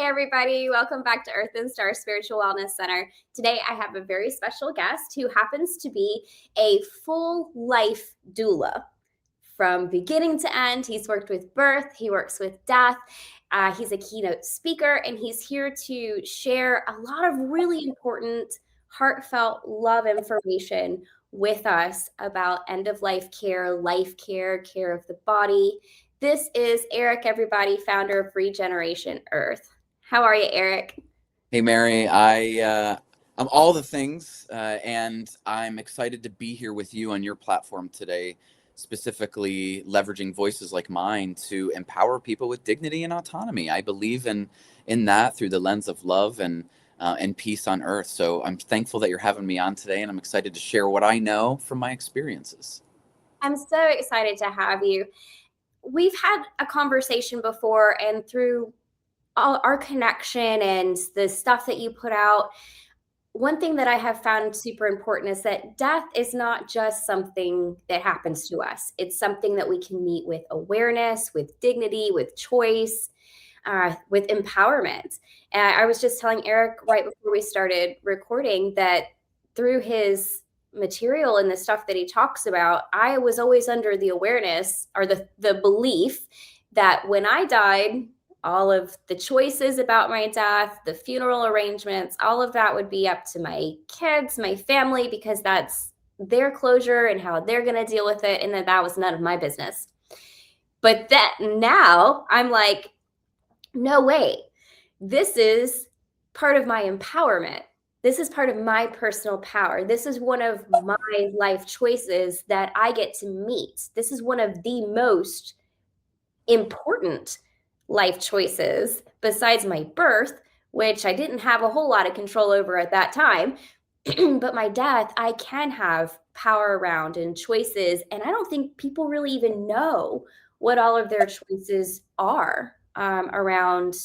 everybody. Welcome back to Earth and Star Spiritual Wellness Center. Today, I have a very special guest who happens to be a full life doula. From beginning to end, he's worked with birth, he works with death. He's a keynote speaker, and he's here to share a lot of really important, heartfelt love information with us about end-of-life care, care of the body. This is Eric, everybody, founder of Regeneration Earth. How are you, Eric? Hey, Mary. I'm all the things, and I'm excited to be here with you on your platform today, specifically leveraging voices like mine to empower people with dignity and autonomy. I believe in that through the lens of love and peace on Earth. So I'm thankful that you're having me on today, and I'm excited to share what I know from my experiences. I'm so excited to have you. We've had a conversation before, and through all our connection and the stuff that you put out, one thing that I have found super important is that death is not just something that happens to us. It's something that we can meet with awareness, with dignity, with choice, with empowerment. And I was just telling Eric right before we started recording that through his material and the stuff that he talks about, I was always under the awareness or the belief that when I died, all of the choices about my death, the funeral arrangements, all of that would be up to my kids, my family, because that's their closure and how they're going to deal with it. And that was none of my business. But that now I'm like, no, wait, this is part of my empowerment. This is part of my personal power. This is one of my life choices that I get to meet. This is one of the most important life choices besides my birth, which I didn't have a whole lot of control over at that time. But my death, I can have power around and choices. And I don't think people really even know what all of their choices are around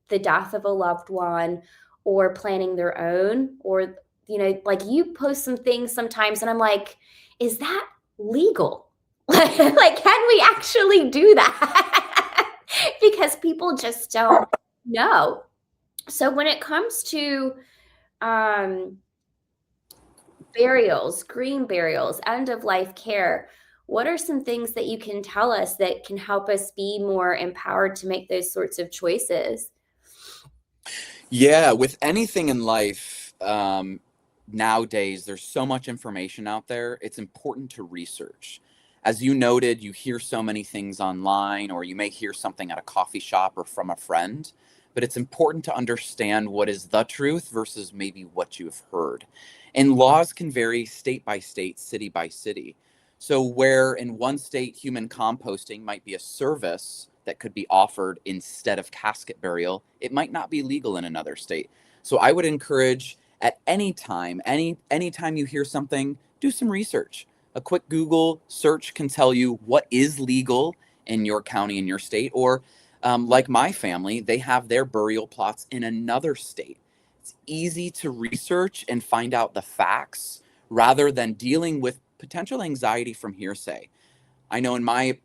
the death of a loved one or planning their own, or, like you post some things sometimes and I'm like, is that legal? Like, can we actually do that? Because people just don't know. So when it comes to burials, green burials, end of life care, what are some things that you can tell us that can help us be more empowered to make those sorts of choices? Yeah, with anything in life, nowadays, there's so much information out there. It's important to research. As you noted, you hear so many things online, or you may hear something at a coffee shop or from a friend, but it's important to understand what is the truth versus maybe what you have heard. And laws can vary state by state, city by city. So where in one state human composting might be a service that could be offered instead of casket burial, it might not be legal in another state. So I would encourage at any time you hear something, do some research. A quick Google search can tell you what is legal in your county, in your state, or like my family, they have their burial plots in another state. It's easy to research and find out the facts rather than dealing with potential anxiety from hearsay. I know in my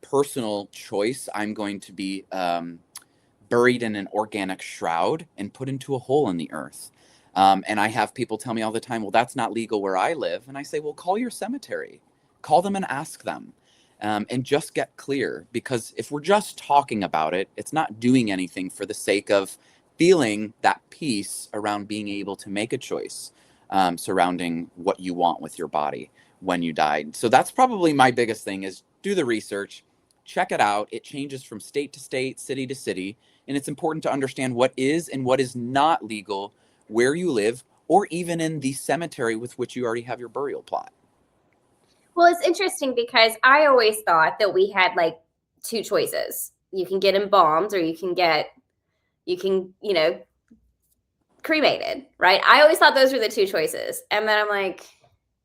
personal choice, I'm going to be buried in an organic shroud and put into a hole in the earth. And I have people tell me all the time, well, that's not legal where I live. And I say, well, call your cemetery, call them and ask them, and just get clear. Because if we're just talking about it, it's not doing anything for the sake of feeling that peace around being able to make a choice surrounding what you want with your body when you died. So that's probably my biggest thing, is do the research, check it out. It changes from state to state, city to city. And it's important to understand what is and what is not legal where you live, or even in the cemetery with which you already have your burial plot. Well, it's interesting because I always thought that we had like two choices. You can get embalmed or you can, cremated, right? I always thought those were the two choices. And then I'm like,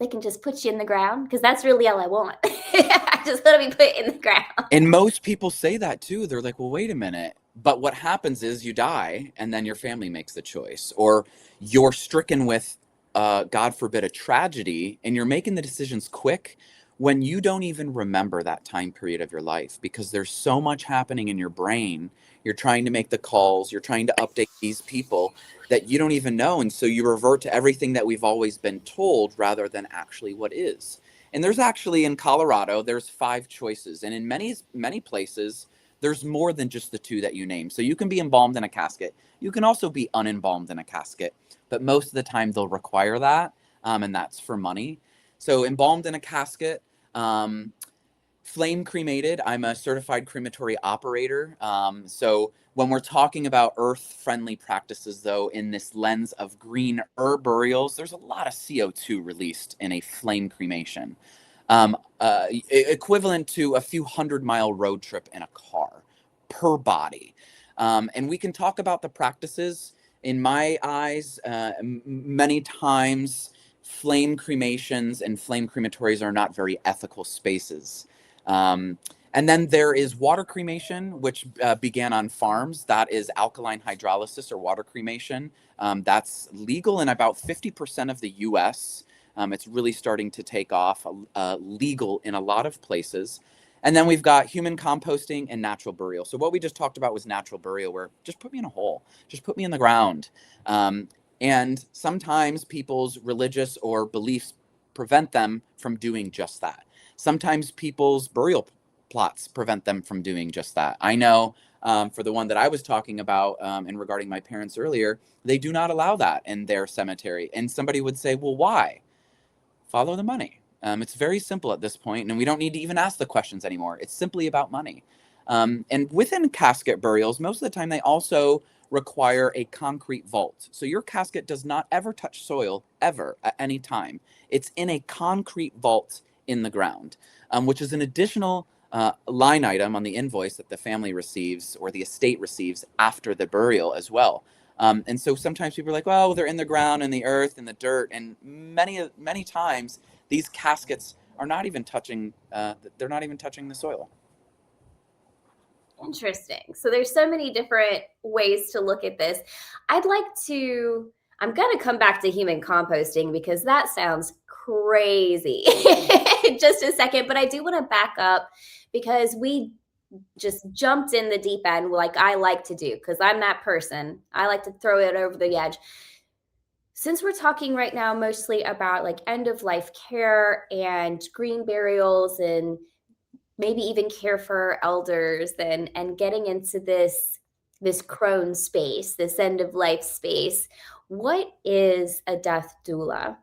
they can just put you in the ground, because that's really all I want. I just want to be put in the ground. And most people say that too. They're like, well, wait a minute. But what happens is you die and then your family makes the choice, or you're stricken with, God forbid, a tragedy, and you're making the decisions quick. when you don't even remember that time period of your life because there's so much happening in your brain. You're trying to make the calls, you're trying to update these people that you don't even know. And so you revert to everything that we've always been told rather than actually what is. And there's actually in Colorado, there's 5 choices. And in many places, there's more than just the 2 that you name. So you can be embalmed in a casket. You can also be unembalmed in a casket. But most of the time they'll require that. And that's for money. So embalmed in a casket, flame cremated. I'm a certified crematory operator. So when we're talking about earth-friendly practices, though, in this lens of green herb burials, there's a lot of CO2 released in a flame cremation, equivalent to a few 100-mile road trip in a car per body. And we can talk about the practices. In my eyes, many times flame cremations and flame crematories are not very ethical spaces. And then there is water cremation, which began on farms. That is alkaline hydrolysis or water cremation. That's legal in about 50% of the US. It's really starting to take off, legal in a lot of places. And then we've got human composting and natural burial. So what we just talked about was natural burial, where just put me in a hole, just put me in the ground. And sometimes people's religious or beliefs prevent them from doing just that. Sometimes people's burial plots prevent them from doing just that. I know for the one that I was talking about and regarding my parents earlier, they do not allow that in their cemetery. And somebody would say, well, why? Follow the money. It's very simple at this point, and we don't need to even ask the questions anymore. It's simply about money. And within casket burials, most of the time they also require a concrete vault. So your casket does not ever touch soil, ever, at any time. It's in a concrete vault in the ground, which is an additional line item on the invoice that the family receives or the estate receives after the burial as well. And so sometimes people are like, well, they're in the ground, in the earth, in the dirt. And many times these caskets are not even touching, they're not even touching the soil. Interesting. So there's so many different ways to look at this. I'd like to, I'm going to come back to human composting because that sounds crazy in just a second, but I do want to back up because we just jumped in the deep end like I like to do because I'm that person. I like to throw it over the edge. Since we're talking right now mostly about like end of life care and green burials and maybe even care for elders and getting into this crone space, this end of life space, what is a death doula?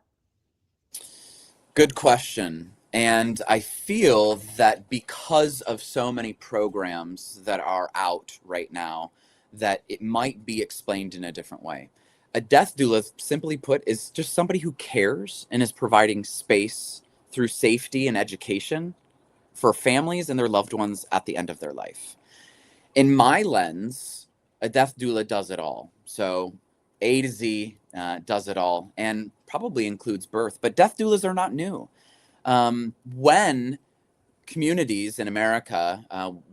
Good question. And I feel that because of so many programs that are out right now, that it might be explained in a different way. A death doula, simply put, is just somebody who cares and is providing space through safety and education for families and their loved ones at the end of their life. In my lens, a death doula does it all. So A to Z does it all, and probably includes birth. But death doulas are not new. When communities in America,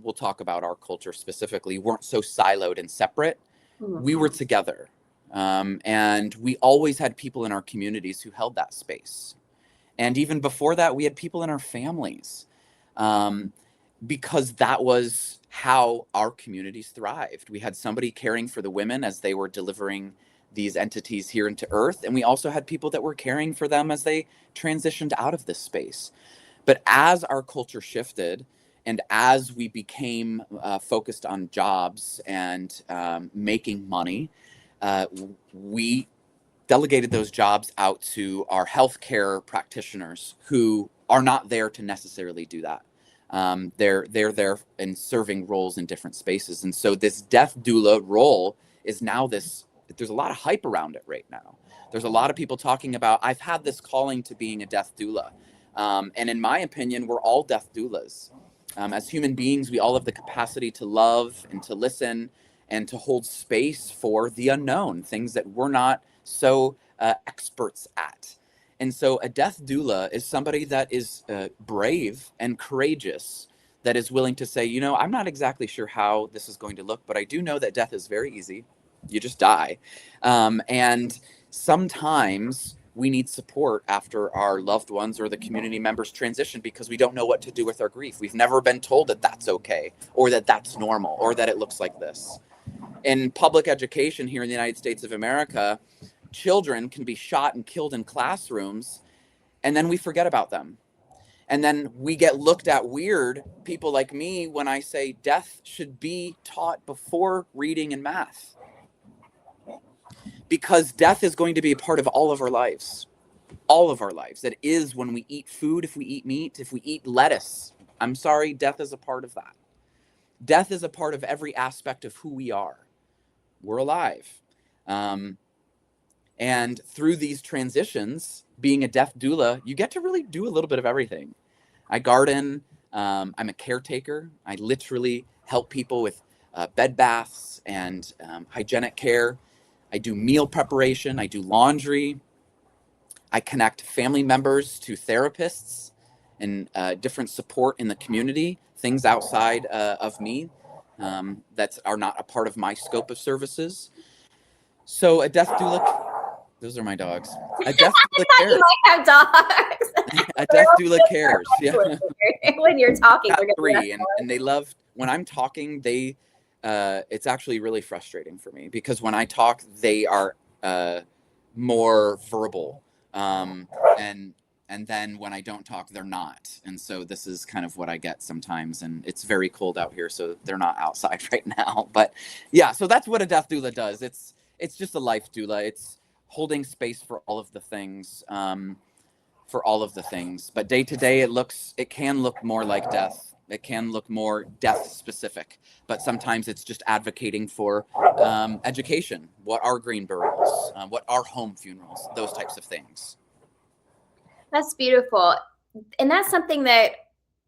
we'll talk about our culture specifically, weren't so siloed and separate, we were together. And we always had people in our communities who held that space. And even before that, we had people in our families. Because that was how our communities thrived. We had somebody caring for the women as they were delivering these entities here into Earth, and we also had people that were caring for them as they transitioned out of this space. But as our culture shifted, and as we became focused on jobs and making money, we delegated those jobs out to our healthcare practitioners who are not there to necessarily do that. They're there in serving roles in different spaces. And so this death doula role is now this, there's a lot of hype around it right now. There's a lot of people talking about, I've had this calling to being a death doula. And in my opinion, we're all death doulas. As human beings, we all have the capacity to love and to listen and to hold space for the unknown, things that we're not so experts at. And so a death doula is somebody that is brave and courageous, that is willing to say, you know, I'm not exactly sure how this is going to look, but I do know that death is very easy. You just die. And sometimes we need support after our loved ones or the community members transition because we don't know what to do with our grief. We've never been told that that's okay, or that that's normal, or that it looks like this. In public education here in the United States of America, children can be shot and killed in classrooms, and then we forget about them. And then we get looked at weird, people like me, when I say death should be taught before reading and math. Because death is going to be a part of all of our lives. All of our lives. It is when we eat food, if we eat meat, if we eat lettuce. I'm sorry, death is a part of that. Death is a part of every aspect of who we are. We're alive. And through these transitions, being a death doula, you get to really do a little bit of everything. I garden. I'm a caretaker. I literally help people with bed baths and hygienic care. I do meal preparation. I do laundry. I connect family members to therapists and different support in the community, things outside of me that are not a part of my scope of services. So a death doula, those are my dogs. A death doula You cares. might have dogs. A death doula cares. Yeah. When you're talking, Got we're gonna three, and they love when I'm talking. They, it's actually really frustrating for me because when I talk, they are more verbal, and then when I don't talk, they're not. And so this is kind of what I get sometimes. And it's very cold out here, so they're not outside right now. But yeah, so that's what a death doula does. It's just a life doula. It's holding space for all of the things. For all of the things, but day to day it can look more like death. It can look more death specific, but sometimes it's just advocating for education. What are green burials? What are home funerals? Those types of things. That's beautiful. And that's something that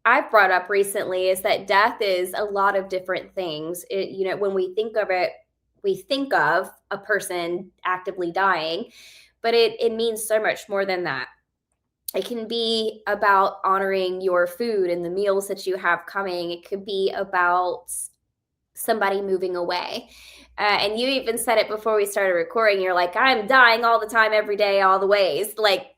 I've brought up recently is that death is a lot of different things. When we think of it, we think of a person actively dying, but it means so much more than that. It can be about honoring your food and the meals that you have coming. It could be about somebody moving away. And you even said it before we started recording. You're like, I'm dying all the time, every day, all the ways. Like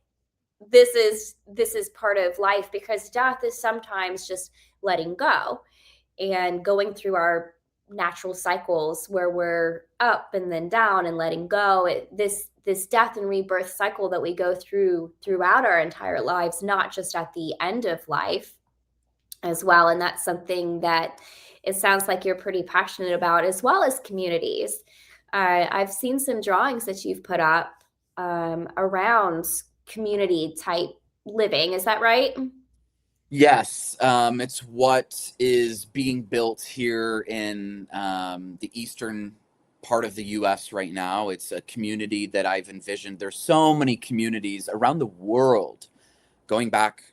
this is part of life because death is sometimes just letting go and going through our natural cycles where we're up and then down and letting go. This death and rebirth cycle that we go through throughout our entire lives, not just at the end of life as well. And that's something that it sounds like you're pretty passionate about, as well as communities. I've seen some drawings that you've put up around community type living. Is that right? Yes, it's what is being built here in the eastern part of the US right now. It's a community that I've envisioned. There's so many communities around the world going back,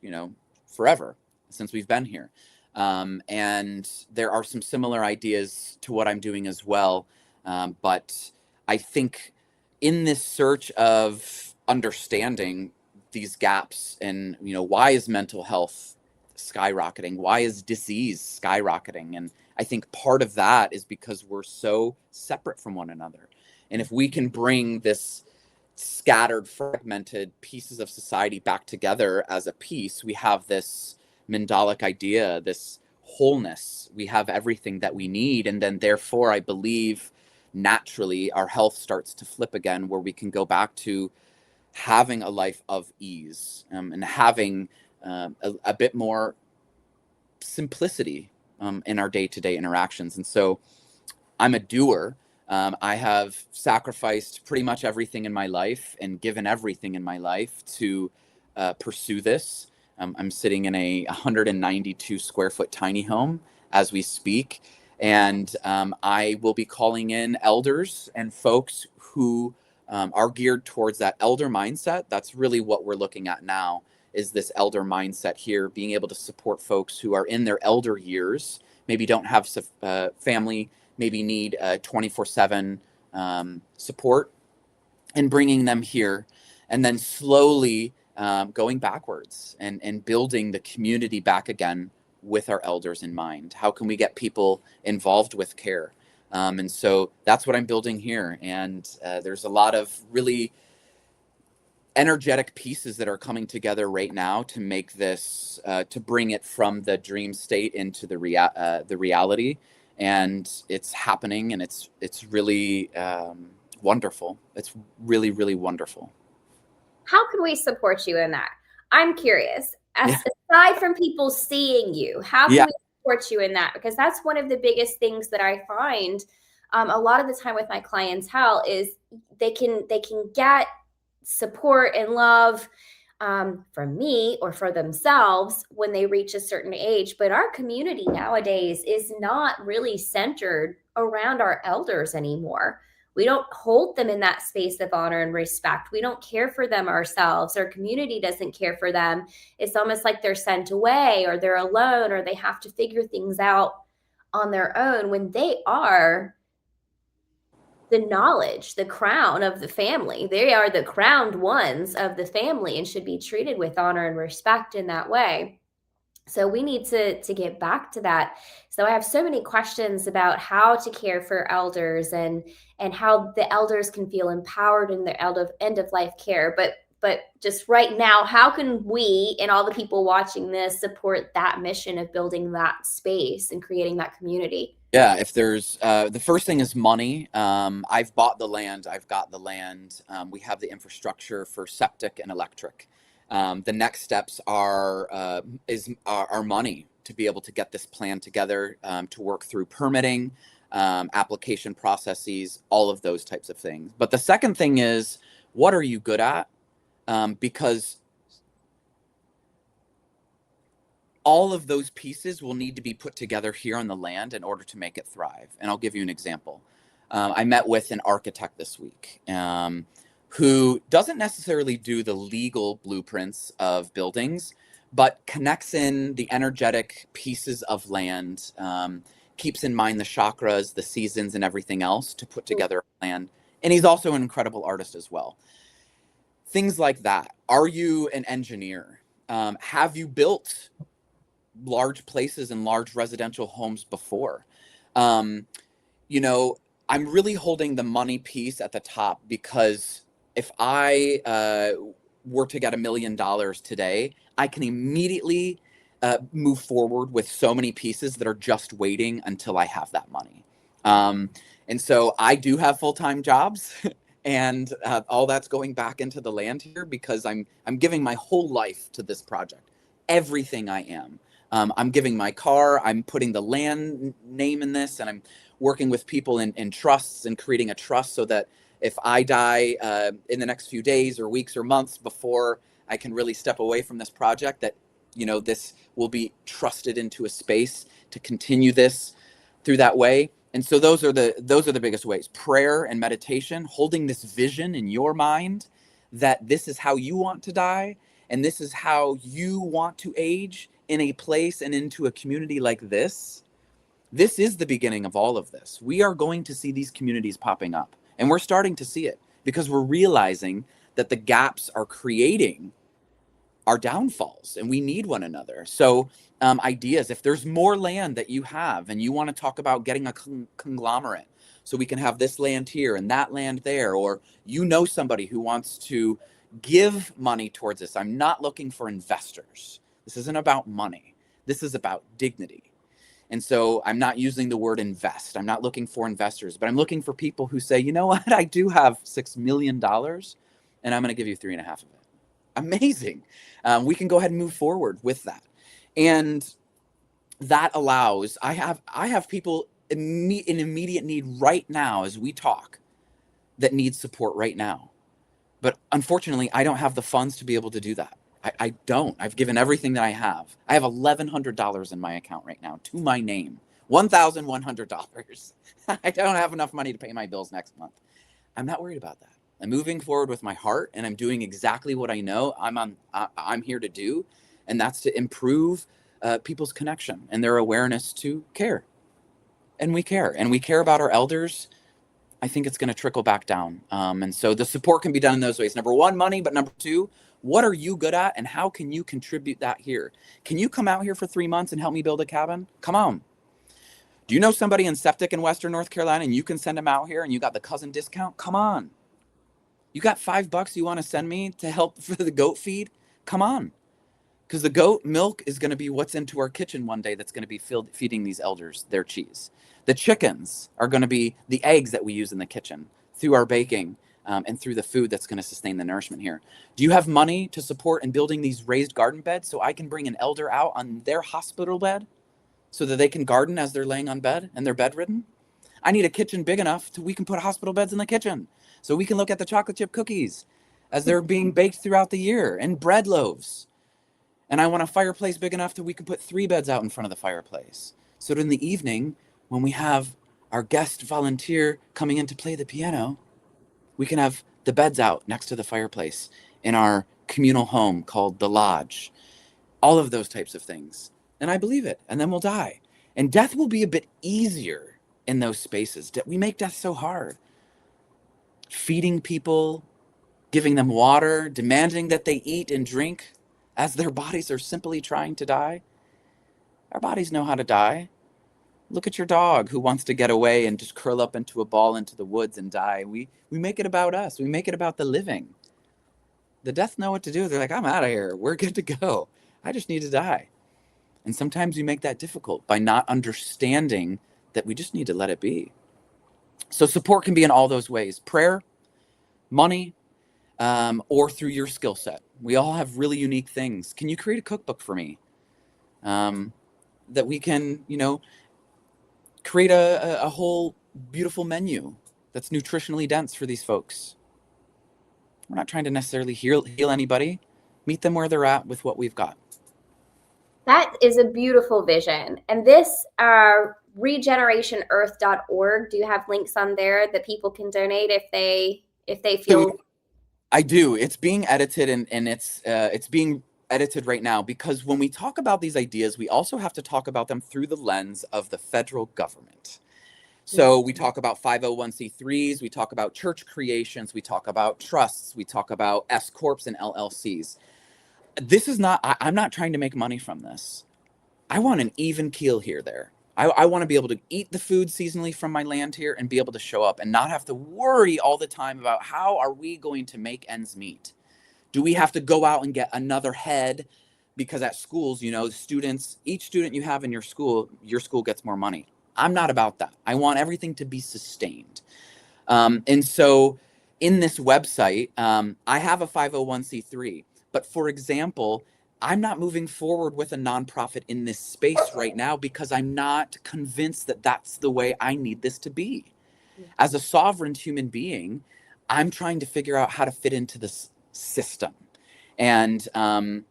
forever since we've been here. And there are some similar ideas to what I'm doing as well. But I think in this search of understanding these gaps and, why is mental health skyrocketing? Why is disease skyrocketing? And I think part of that is because we're so separate from one another. And if we can bring this scattered, fragmented pieces of society back together as a piece, we have this Mandalic idea, this wholeness. We have everything that we need. And then therefore, I believe naturally our health starts to flip again, where we can go back to having a life of ease and having a bit more simplicity in our day-to-day interactions. And so I'm a doer. I have sacrificed pretty much everything in my life and given everything in my life to pursue this. I'm sitting in a 192 square foot tiny home as we speak. And I will be calling in elders and folks who are geared towards that elder mindset. That's really what we're looking at now, is this elder mindset here, being able to support folks who are in their elder years, maybe don't have family, maybe need 24/7 support, and bringing them here, and then slowly going backwards and building the community back again with our elders in mind. How can we get people involved with care? And so that's what I'm building here. And there's a lot of really energetic pieces that are coming together right now to make this, to bring it from the dream state into the reality. And it's happening, and it's really wonderful. It's really, really wonderful. How can we support you in that? I'm curious. Yeah. Aside from people seeing you, how can Yeah. we support you in that? Because that's one of the biggest things that I find a lot of the time with my clientele is they can get support and love from me or for themselves when they reach a certain age. But our community nowadays is not really centered around our elders anymore. We don't hold them in that space of honor and respect. We don't care for them ourselves. Our community doesn't care for them. It's almost like they're sent away or they're alone or they have to figure things out on their own when they are the knowledge, the crown of the family. They are the crowned ones of the family and should be treated with honor and respect in that way. So we need to get back to that. So I have so many questions about how to care for elders and how the elders can feel empowered in their end of life care. But just right now, how can we and all the people watching this support that mission of building that space and creating that community? Yeah, if there's the first thing is money. I've bought the land. I've got the land. We have the infrastructure for septic and electric. The next steps are money to be able to get this plan together, to work through permitting, application processes, all of those types of things. But the second thing is, what are you good at? Because all of those pieces will need to be put together here on the land in order to make it thrive. And I'll give you an example. I met with an architect this week, who doesn't necessarily do the legal blueprints of buildings, but connects in the energetic pieces of land, keeps in mind the chakras, the seasons, and everything else to put together a plan. And he's also an incredible artist as well. Things like that. Are you an engineer? Have you built large places and large residential homes before? Um, you know, I'm really holding the money piece at the top because if I were to get $1 million today, I can immediately move forward with so many pieces that are just waiting until I have that money. And so I do have full-time jobs. And all that's going back into the land here because I'm giving my whole life to this project, everything I am. I'm giving my car, I'm putting the land name in this, and I'm working with people in trusts and creating a trust so that if I die in the next few days or weeks or months before I can really step away from this project, that, this will be trusted into a space to continue this through that way. And so those are the biggest ways: prayer and meditation, holding this vision in your mind that this is how you want to die and this is how you want to age in a place and into a community like this. This is the beginning of all of this. We are going to see these communities popping up, and we're starting to see it because we're realizing that the gaps are creating our downfalls and we need one another. So ideas, if there's more land that you have and you want to talk about getting a conglomerate so we can have this land here and that land there, or somebody who wants to give money towards this. I'm not looking for investors. This isn't about money. This is about dignity. And so I'm not using the word invest. I'm not looking for investors, but I'm looking for people who say, you know what, I do have $6 million and I'm going to give you 3.5 of it. Amazing. We can go ahead and move forward with that. And that allows, I have people in immediate need right now as we talk that need support right now. But unfortunately, I don't have the funds to be able to do that. I don't. I've given everything that I have. I have $1,100 in my account right now to my name. $1,100. I don't have enough money to pay my bills next month. I'm not worried about that. I'm moving forward with my heart, and I'm doing exactly what I know I'm here to do, and that's to improve people's connection and their awareness to care. And we care about our elders. I think it's going to trickle back down. And so the support can be done in those ways. Number one, money, but number two, what are you good at and how can you contribute that here? Can you come out here for 3 months and help me build a cabin? Come on. Do you know somebody in septic in Western North Carolina and you can send them out here and you got the cousin discount? Come on. You got $5 you want to send me to help for the goat feed? Come on. Because the goat milk is going to be what's into our kitchen one day that's going to be feeding these elders their cheese. The chickens are going to be the eggs that we use in the kitchen through our baking, and through the food that's going to sustain the nourishment here. Do you have money to support in building these raised garden beds so I can bring an elder out on their hospital bed so that they can garden as they're laying on bed and they're bedridden? I need a kitchen big enough so we can put hospital beds in the kitchen so we can look at the chocolate chip cookies as they're being baked throughout the year, and bread loaves. And I want a fireplace big enough that we can put 3 beds out in front of the fireplace. So that in the evening, when we have our guest volunteer coming in to play the piano, we can have the beds out next to the fireplace in our communal home called the lodge. All of those types of things. And I believe it. And then we'll die. And death will be a bit easier in those spaces. We make death so hard. Feeding people, giving them water, demanding that they eat and drink as their bodies are simply trying to die. Our bodies know how to die. Look at your dog who wants to get away and just curl up into a ball into the woods and die. We make it about us. We make it about the living. The death know what to do. They're like, I'm out of here. We're good to go. I just need to die. And sometimes we make that difficult by not understanding that we just need to let it be. So support can be in all those ways: prayer, money, or through your skill set. We all have really unique things. Can you create a cookbook for me that we can, create a whole beautiful menu that's nutritionally dense for these folks? We're not trying to necessarily heal anybody. Meet them where they're at with what we've got. That is a beautiful vision. And this regenerationearth.org, do you have links on there that people can donate if they feel? So I do. It's being edited, and it's being edited right now, because when we talk about these ideas, we also have to talk about them through the lens of the federal government. So we talk about 501c3s, we talk about church creations, we talk about trusts, we talk about S corps and LLCs. This is not, I'm not trying to make money from this. I want an even keel here there. I want to be able to eat the food seasonally from my land here and be able to show up and not have to worry all the time about how are we going to make ends meet. Do we have to go out and get another head? Because at schools, students, each student you have in your school gets more money. I'm not about that. I want everything to be sustained. And so in this website, I have a 501c3. But for example, I'm not moving forward with a nonprofit in this space right now because I'm not convinced that that's the way I need this to be. As a sovereign human being, I'm trying to figure out how to fit into this system. And I'm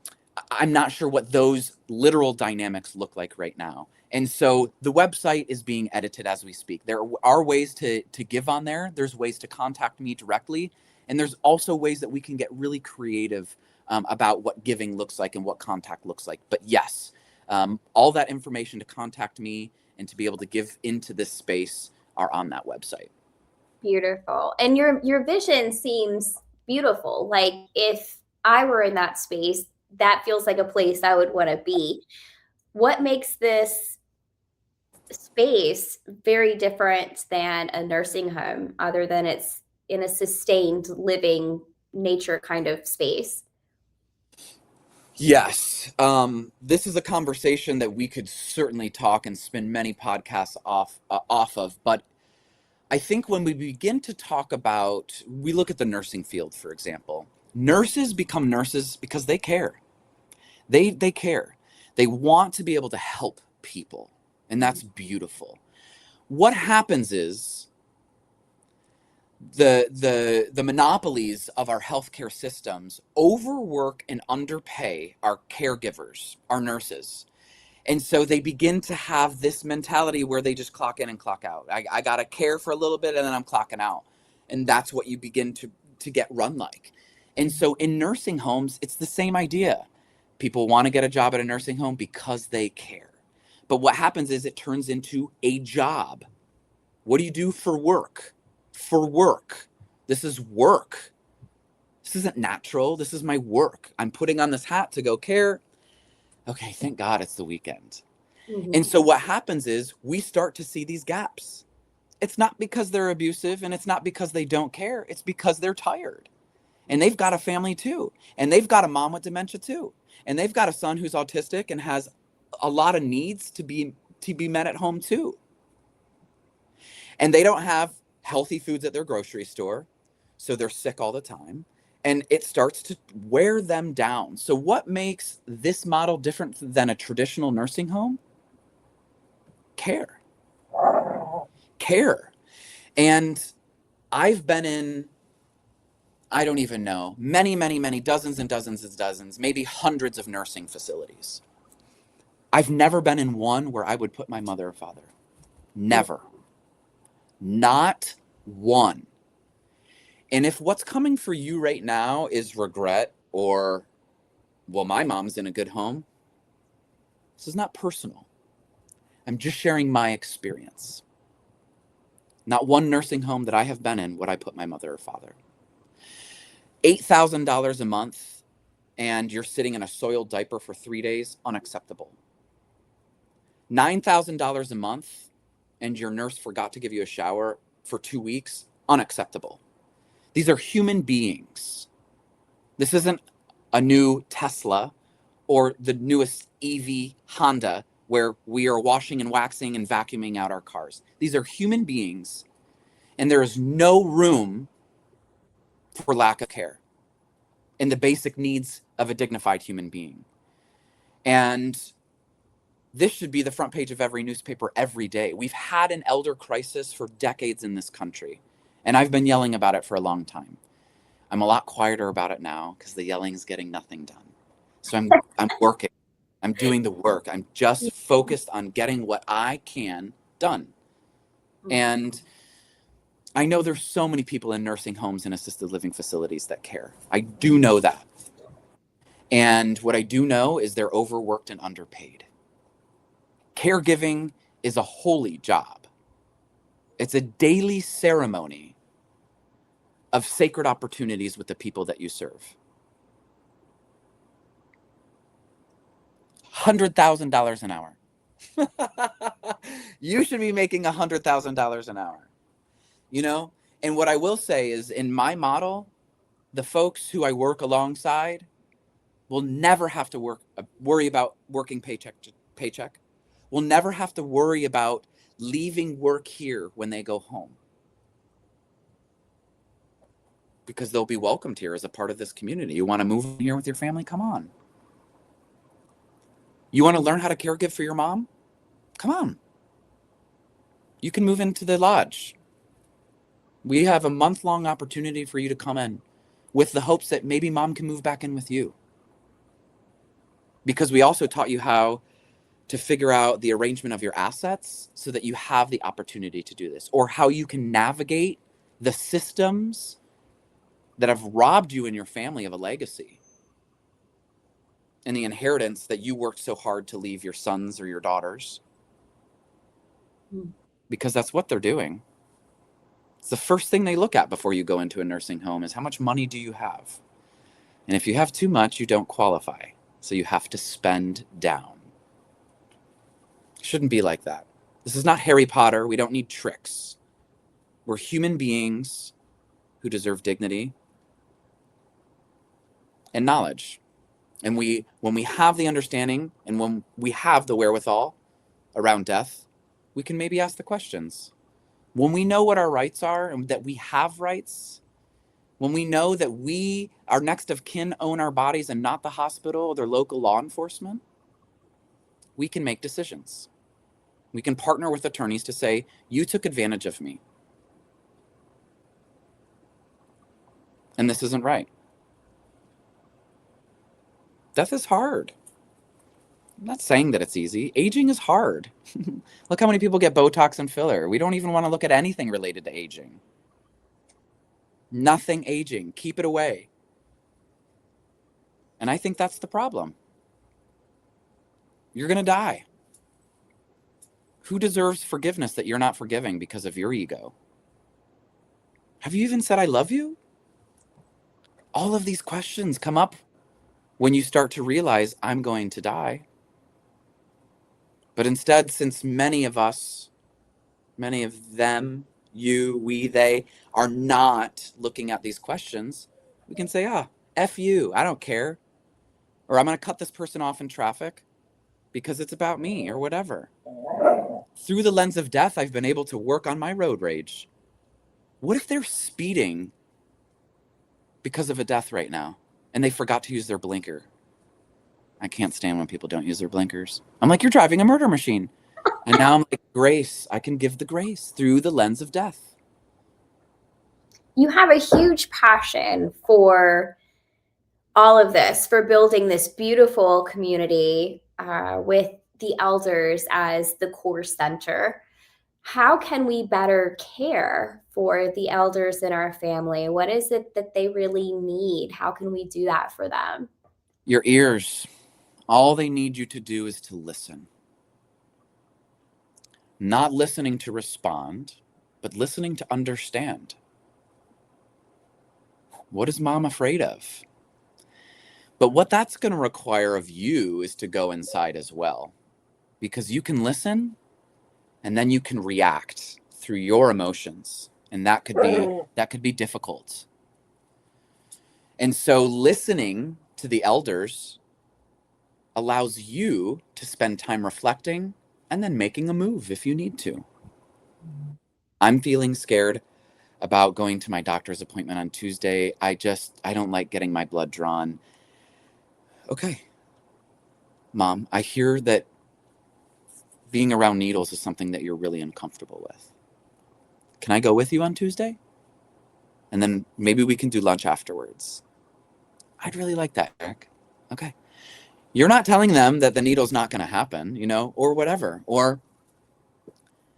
not sure what those literal dynamics look like right now. And so the website is being edited as we speak. There are ways to give on there. There's ways to contact me directly. And there's also ways that we can get really creative about what giving looks like and what contact looks like. But yes, all that information to contact me and to be able to give into this space are on that website. Beautiful. And your vision seems beautiful. Like if I were in that space, that feels like a place I would want to be. What makes this space very different than a nursing home, other than it's in a sustained living nature kind of space? Yes. This is a conversation that we could certainly talk and spin many podcasts off of. But I think when we begin to talk about, we look at the nursing field, for example, nurses become nurses because they care. They care. They want to be able to help people. And that's beautiful. What happens is the monopolies of our healthcare systems overwork and underpay our caregivers, our nurses. And so they begin to have this mentality where they just clock in and clock out. I got to care for a little bit and then I'm clocking out. And that's what you begin to get run like. And so in nursing homes, it's the same idea. People want to get a job at a nursing home because they care. But what happens is it turns into a job. What do you do for work? For work. This is work. This isn't natural. This is my work. I'm putting on this hat to go care. Okay, thank God it's the weekend. Mm-hmm. And so what happens is we start to see these gaps. It's not because they're abusive and it's not because they don't care. It's because they're tired. And they've got a family too. And they've got a mom with dementia too. And they've got a son who's autistic and has a lot of needs to be met at home too. And they don't have healthy foods at their grocery store, so they're sick all the time. And it starts to wear them down. So what makes this model different than a traditional nursing home? Care. Care. And I've been in, I don't even know, many, many, many dozens and dozens and dozens, maybe hundreds of nursing facilities. I've never been in one where I would put my mother or father. Never. Not one. And if what's coming for you right now is regret or, well, my mom's in a good home, this is not personal. I'm just sharing my experience. Not one nursing home that I have been in would I put my mother or father. $8,000 a month and you're sitting in a soiled diaper for 3 days, unacceptable. $9,000 a month and your nurse forgot to give you a shower for 2 weeks, unacceptable. These are human beings. This isn't a new Tesla or the newest EV Honda where we are washing and waxing and vacuuming out our cars. These are human beings, and there is no room for lack of care in the basic needs of a dignified human being. And this should be the front page of every newspaper every day. We've had an elder crisis for decades in this country, and I've been yelling about it for a long time. I'm a lot quieter about it now because the yelling is getting nothing done. So I'm working. I'm doing the work. I'm just focused on getting what I can done. And I know there's so many people in nursing homes and assisted living facilities that care. I do know that. And what I do know is they're overworked and underpaid. Caregiving is a holy job. It's a daily ceremony of sacred opportunities with the people that you serve. $100,000 an hour. You should be making $100,000 an hour. You know? And what I will say is, in my model, the folks who I work alongside will never have to worry about working paycheck to paycheck. Will never have to worry about leaving work here when they go home. Because they'll be welcomed here as a part of this community. You want to move here with your family? Come on. You want to learn how to caregive for your mom? Come on. You can move into the lodge. We have a month-long opportunity for you to come in with the hopes that maybe mom can move back in with you. Because we also taught you how to figure out the arrangement of your assets so that you have the opportunity to do this, or how you can navigate the systems that have robbed you and your family of a legacy and the inheritance that you worked so hard to leave your sons or your daughters. Because that's what they're doing. It's the first thing they look at before you go into a nursing home is how much money do you have? And if you have too much, you don't qualify. So you have to spend down. It shouldn't be like that. This is not Harry Potter. We don't need tricks. We're human beings who deserve dignity and knowledge. And when we have the understanding and when we have the wherewithal around death, we can maybe ask the questions. When we know what our rights are and that we have rights, when we know that our next of kin own our bodies and not the hospital or their local law enforcement, we can make decisions. We can partner with attorneys to say, you took advantage of me. And this isn't right. Death is hard. I'm not saying that it's easy. Aging is hard. Look how many people get Botox and filler. We don't even want to look at anything related to aging. Nothing aging. Keep it away. And I think that's the problem. You're going to die. Who deserves forgiveness that you're not forgiving because of your ego? Have you even said, I love you? All of these questions come up when you start to realize I'm going to die. But instead, since many of us, many of them, you, we, they, are not looking at these questions, We can say, F you, I don't care. Or I'm going to cut this person off in traffic because it's about me or whatever. Through the lens of death, I've been able to work on my road rage. What if they're speeding because of a death right now and they forgot to use their blinker? I can't stand when people don't use their blinkers. I'm like, you're driving a murder machine. And now I'm like, grace, I can give the grace through the lens of death. You have a huge passion for all of this, for building this beautiful community with the elders as the core center. How can we better care for the elders in our family? What is it that they really need? How can we do that for them? Your ears, all they need you to do is to listen. Not listening to respond, but listening to understand. What is mom afraid of? But what that's going to require of you is to go inside as well, because you can listen and then you can react through your emotions, and that could be difficult. And so listening to the elders allows you to spend time reflecting and then making a move if you need to. I'm feeling scared about going to my doctor's appointment on Tuesday. I don't like getting my blood drawn. Okay, Mom, I hear that being around needles is something that you're really uncomfortable with. Can I go with you on Tuesday? And then maybe we can do lunch afterwards. I'd really like that, Eric. Okay. You're not telling them that the needle's not going to happen, or whatever. Or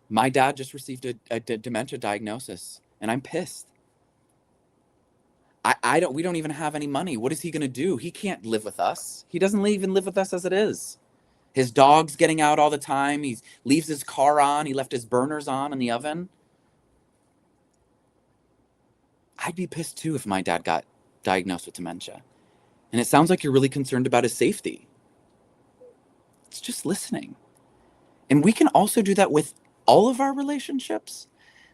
my dad just received a dementia diagnosis and I'm pissed. We don't even have any money. What is he going to do? He can't live with us. He doesn't even live with us as it is. His dog's getting out all the time. He leaves his car on. He left his burners on in the oven. I'd be pissed too if my dad got diagnosed with dementia. And it sounds like you're really concerned about his safety. It's just listening. And we can also do that with all of our relationships.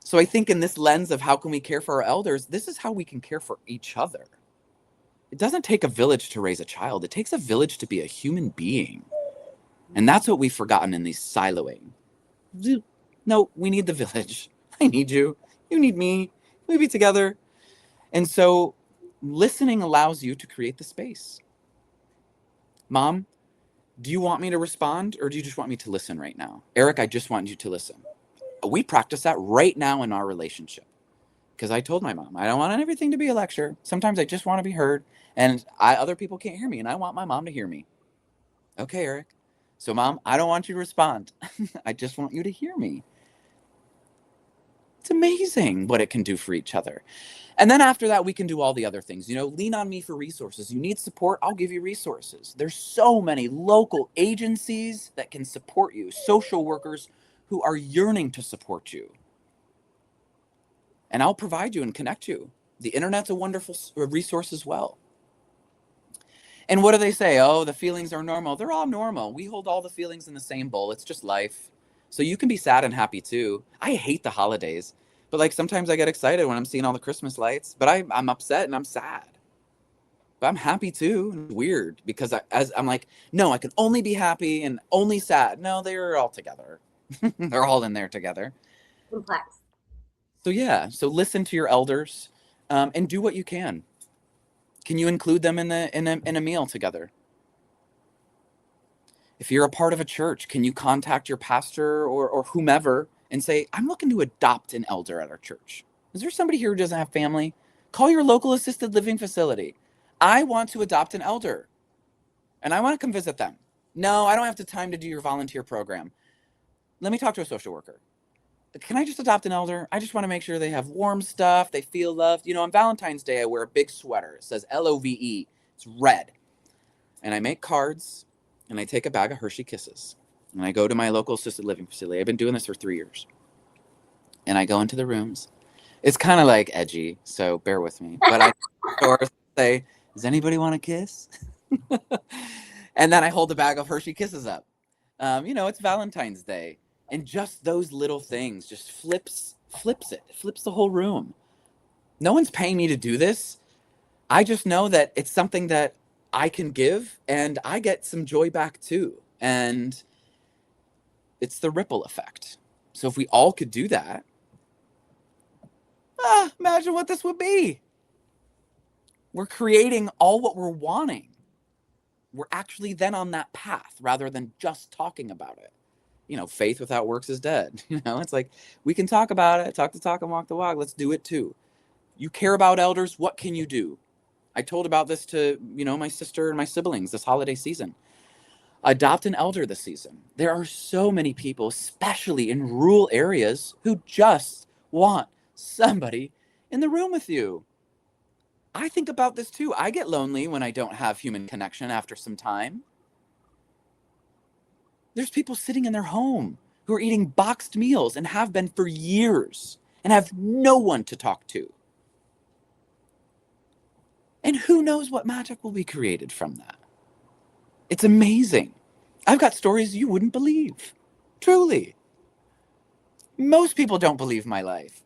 So I think in this lens of how can we care for our elders, this is how we can care for each other. It doesn't take a village to raise a child. It takes a village to be a human being. And that's what we've forgotten in these siloing. No, we need the village. I need you. You need me. We be together. And so listening allows you to create the space. Mom, do you want me to respond or do you just want me to listen right now? Eric, I just want you to listen. We practice that right now in our relationship. Because I told my mom, I don't want everything to be a lecture. Sometimes I just want to be heard. And other people can't hear me. And I want my mom to hear me. Okay, Eric. So, Mom, I don't want you to respond. I just want you to hear me. It's amazing what it can do for each other. And then after that, we can do all the other things. Lean on me for resources. You need support, I'll give you resources. There's so many local agencies that can support you, social workers who are yearning to support you. And I'll provide you and connect you. The internet's a wonderful resource as well. And what do they say? Oh, the feelings are normal. They're all normal. We hold all the feelings in the same bowl. It's just life. So you can be sad and happy too. I hate the holidays, but sometimes I get excited when I'm seeing all the Christmas lights, but I'm upset and I'm sad. But I'm happy too. It's weird because I'm like, no, I can only be happy and only sad. No, they're all together. They're all in there together. Complex. So yeah, so listen to your elders and do what you can. Can you include them in a meal together? If you're a part of a church, can you contact your pastor or whomever and say, I'm looking to adopt an elder at our church? Is there somebody here who doesn't have family? Call your local assisted living facility. I want to adopt an elder and I want to come visit them. No, I don't have the time to do your volunteer program. Let me talk to a social worker. Can I just adopt an elder? I just want to make sure they have warm stuff. They feel loved. On Valentine's Day, I wear a big sweater. It says LOVE. It's red. And I make cards and I take a bag of Hershey Kisses and I go to my local assisted living facility. I've been doing this for 3 years. And I go into the rooms. It's kind of edgy, so bear with me. But I say, does anybody want a kiss? And then I hold the bag of Hershey Kisses up. It's Valentine's Day. And just those little things just flips the whole room. No one's paying me to do this. I just know that it's something that I can give, and I get some joy back too. And it's the ripple effect. So if we all could do that, imagine what this would be. We're creating all what we're wanting. We're actually then on that path rather than just talking about it. Faith without works is dead. It's like, we can talk about it, talk the talk and walk the walk. Let's do it too. You care about elders. What can you do? I told about this to, my sister and my siblings this holiday season. Adopt an elder this season. There are so many people, especially in rural areas, who just want somebody in the room with you. I think about this too. I get lonely when I don't have human connection after some time. There's people sitting in their home who are eating boxed meals and have been for years and have no one to talk to. And who knows what magic will be created from that? It's amazing. I've got stories you wouldn't believe. Truly. Most people don't believe my life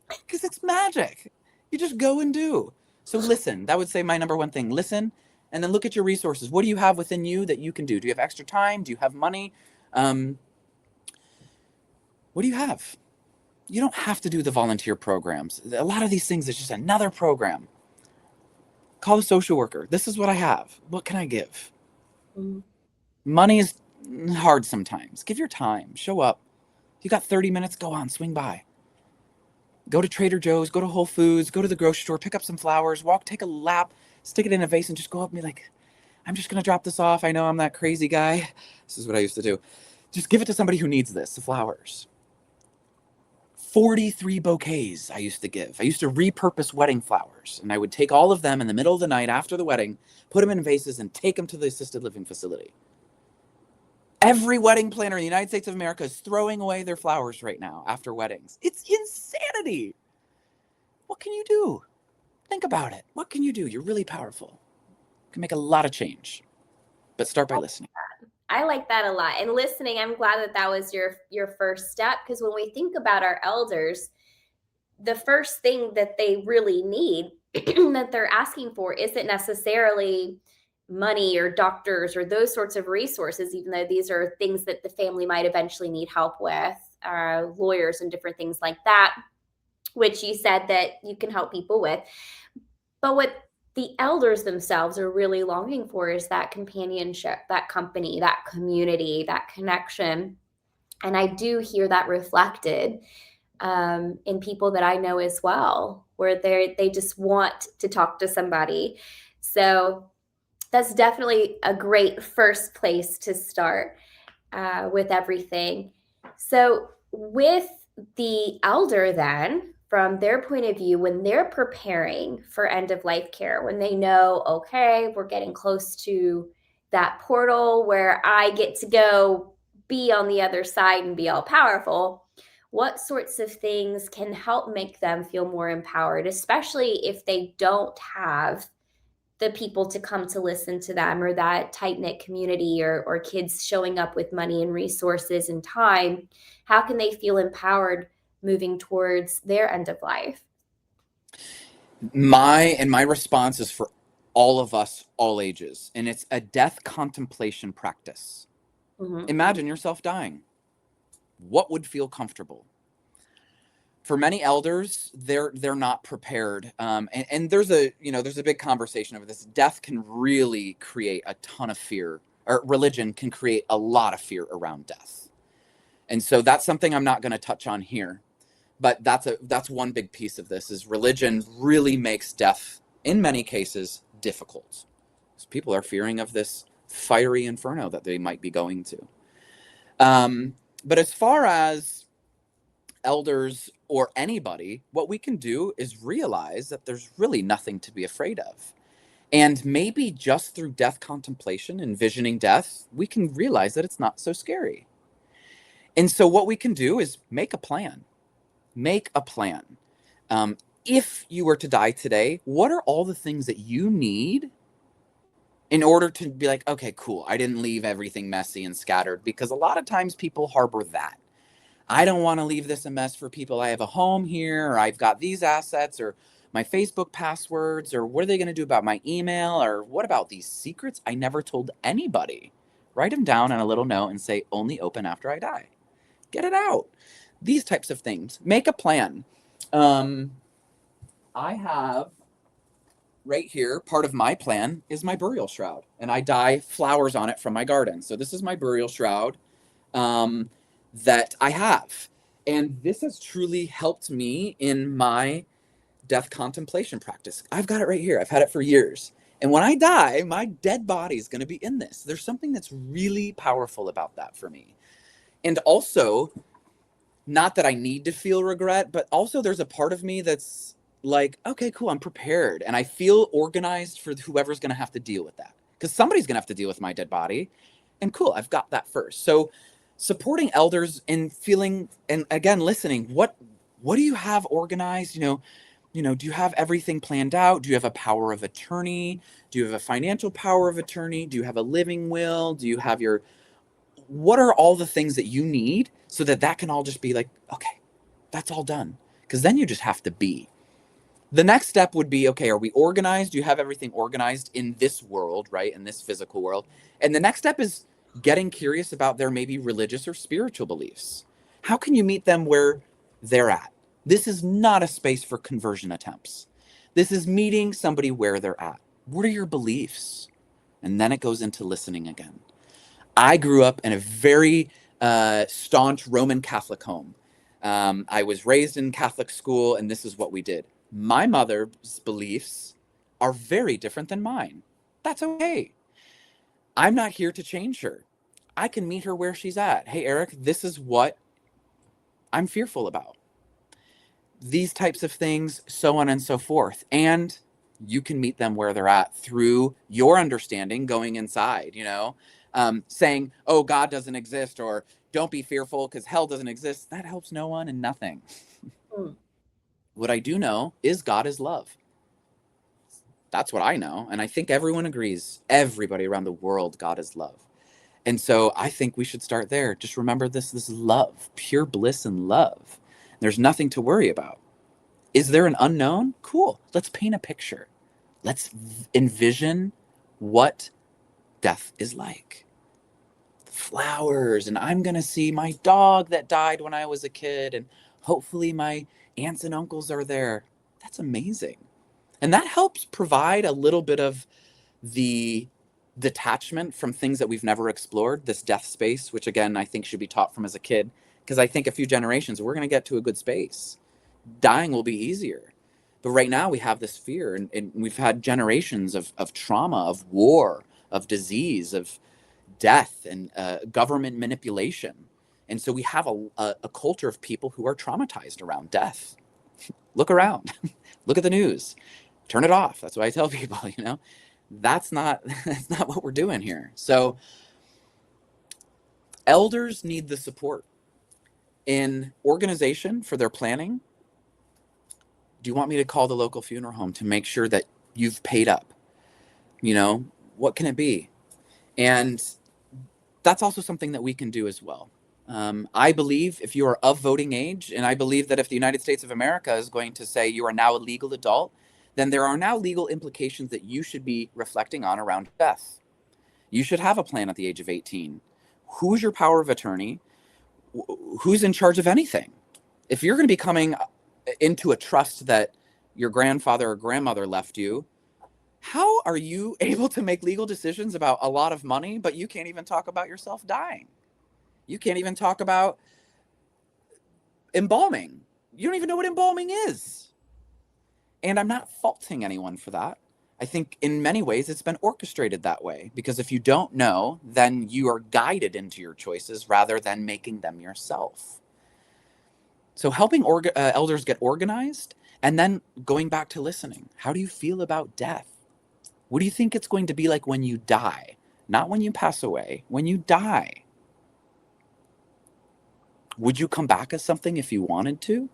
because it's magic. You just go and do. So listen. That would say my number one thing. Listen, and then look at your resources. What do you have within you that you can do? Do you have extra time? Do you have money? What do you have? You don't have to do the volunteer programs. A lot of these things is just another program. Call a social worker. This is what I have. What can I give? Mm-hmm. Money is hard sometimes. Give your time. Show up. You got 30 minutes? Go on. Swing by. Go to Trader Joe's. Go to Whole Foods. Go to the grocery store. Pick up some flowers. Walk. Take a lap. Stick it in a vase and just go up and be like, I'm just going to drop this off. I know I'm that crazy guy. This is what I used to do. Just give it to somebody who needs this, the flowers. 43 bouquets I used to give. I used to repurpose wedding flowers, and I would take all of them in the middle of the night after the wedding, put them in vases, and take them to the assisted living facility. Every wedding planner in the United States of America is throwing away their flowers right now after weddings. It's insanity. What can you do? Think about it. What can you do? You're really powerful. You can make a lot of change, but start by listening. I like that a lot. And listening, I'm glad that that was your first step, because when we think about our elders, the first thing that they really need that they're asking for isn't necessarily money or doctors or those sorts of resources, even though these are things that the family might eventually need help with, lawyers and different things like that, which you said that you can help people with. But what the elders themselves are really longing for is that companionship, that company, that community, that connection. And I do hear that reflected in people that I know as well, where they just want to talk to somebody. So that's definitely a great first place to start with everything. So with the elder then, from their point of view, when they're preparing for end of life care, when they know, okay, we're getting close to that portal where I get to go be on the other side and be all powerful, what sorts of things can help make them feel more empowered, especially if they don't have the people to come to listen to them, or that tight-knit community, or kids showing up with money and resources and time? How can they feel empowered moving towards their end of life? My response is for all of us, all ages, and it's a death contemplation practice. Mm-hmm. Imagine yourself dying. What would feel comfortable? For many elders, they're not prepared, and there's a big conversation over this. Death can really create a ton of fear, or religion can create a lot of fear around death, and so that's something I'm not going to touch on here. But that's one big piece of this, is religion really makes death, in many cases, difficult. Because people are fearing of this fiery inferno that they might be going to. But as far as elders or anybody, what we can do is realize that there's really nothing to be afraid of. And maybe just through death contemplation, envisioning death, we can realize that it's not so scary. And so what we can do is make a plan. Make a plan. If you were to die today, what are all the things that you need in order to be like, okay, cool, I didn't leave everything messy and scattered? Because a lot of times people harbor that. I don't want to leave this a mess for people. I have a home here, or I've got these assets, or my Facebook passwords? Or what are they going to do about my email? Or what about these secrets I never told anybody? Write them down on a little note and say, only open after I die. Get it out. These types of things. Make a plan. I have right here, part of my plan is my burial shroud, and I dye flowers on it from my garden. So this is my burial shroud that I have. And this has truly helped me in my death contemplation practice. I've got it right here. I've had it for years. And when I die, my dead body is going to be in this. There's something that's really powerful about that for me. And also, not that I need to feel regret, but also there's a part of me that's like, okay, cool, I'm prepared. And I feel organized for whoever's going to have to deal with that. Because somebody's going to have to deal with my dead body. And cool, I've got that first. So supporting elders and feeling, and again, listening, what do you have organized? Do you have everything planned out? Do you have a power of attorney? Do you have a financial power of attorney? Do you have a living will? Do you have what are all the things that you need so that can all just be like, okay, that's all done. Because then you just have to be. The next step would be, okay, are we organized? Do you have everything organized in this world, right? In this physical world? And the next step is getting curious about their maybe religious or spiritual beliefs. How can you meet them where they're at? This is not a space for conversion attempts. This is meeting somebody where they're at. What are your beliefs? And then it goes into listening again. I grew up in a very staunch Roman Catholic home. I was raised in Catholic school, and this is what we did. My mother's beliefs are very different than mine. That's okay. I'm not here to change her. I can meet her where she's at. Hey, Eric, this is what I'm fearful about. These types of things, so on and so forth. And you can meet them where they're at through your understanding, going inside, saying, oh, God doesn't exist, or don't be fearful because hell doesn't exist. That helps no one and nothing. What I do know is God is love. That's what I know. And I think everyone agrees, everybody around the world, God is love. And so I think we should start there. Just remember this is love, pure bliss and love. There's nothing to worry about. Is there an unknown? Cool. Let's paint a picture. Let's envision what death is like. Flowers, and I'm going to see my dog that died when I was a kid, and hopefully my aunts and uncles are there. That's amazing. And that helps provide a little bit of the detachment from things that we've never explored, this death space, which again, I think should be taught from as a kid, because I think a few generations, we're going to get to a good space. Dying will be easier. But right now we have this fear, and we've had generations of trauma, of war, of disease, of death, and government manipulation. And so we have a culture of people who are traumatized around death. Look around. Look at the news. Turn it off. That's what I tell people, That's not what we're doing here. So elders need the support in organization for their planning. Do you want me to call the local funeral home to make sure that you've paid up? What can it be? And that's also something that we can do as well. I believe if you are of voting age, and I believe that if the United States of America is going to say you are now a legal adult, then there are now legal implications that you should be reflecting on around death. You should have a plan at the age of 18. Who's your power of attorney? Who's in charge of anything? If you're going to be coming into a trust that your grandfather or grandmother left you, how are you able to make legal decisions about a lot of money, but you can't even talk about yourself dying? You can't even talk about embalming. You don't even know what embalming is. And I'm not faulting anyone for that. I think in many ways it's been orchestrated that way, because if you don't know, then you are guided into your choices rather than making them yourself. So helping elders get organized, and then going back to listening. How do you feel about death? What do you think it's going to be like when you die? Not when you pass away, when you die. Would you come back as something if you wanted to?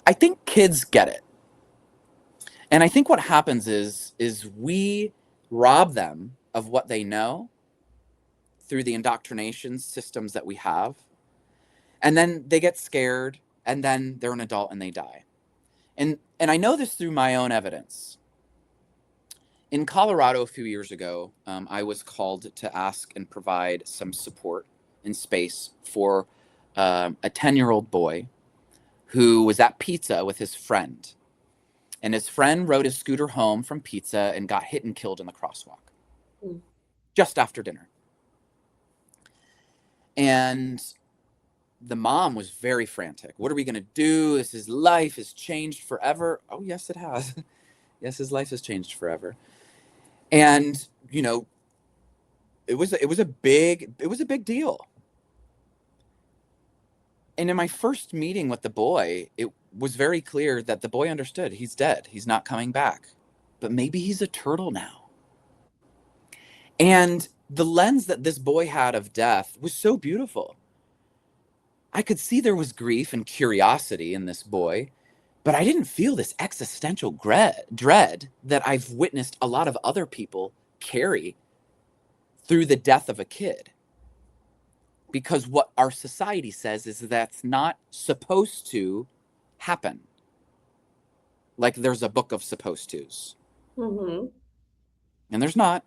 I think kids get it. And I think what happens is we rob them of what they know through the indoctrination systems that we have. And then they get scared, and then they're an adult and they die. And I know this through my own evidence. In Colorado a few years ago, I was called to ask and provide some support in space for a 10-year-old boy who was at pizza with his friend. And his friend rode his scooter home from pizza and got hit and killed in the crosswalk just after dinner. And the mom was very frantic. What are we going to do? His life has changed forever. Oh, yes, it has. Yes, his life has changed forever. And, you know, it was a big deal. And in my first meeting with the boy, it was very clear that the boy understood he's dead. He's not coming back. But maybe he's a turtle now. And the lens that this boy had of death was so beautiful. I could see there was grief and curiosity in this boy, but I didn't feel this existential dread that I've witnessed a lot of other people carry through the death of a kid. Because what our society says is that's not supposed to happen. Like there's a book of supposed tos. Mm-hmm. And there's not.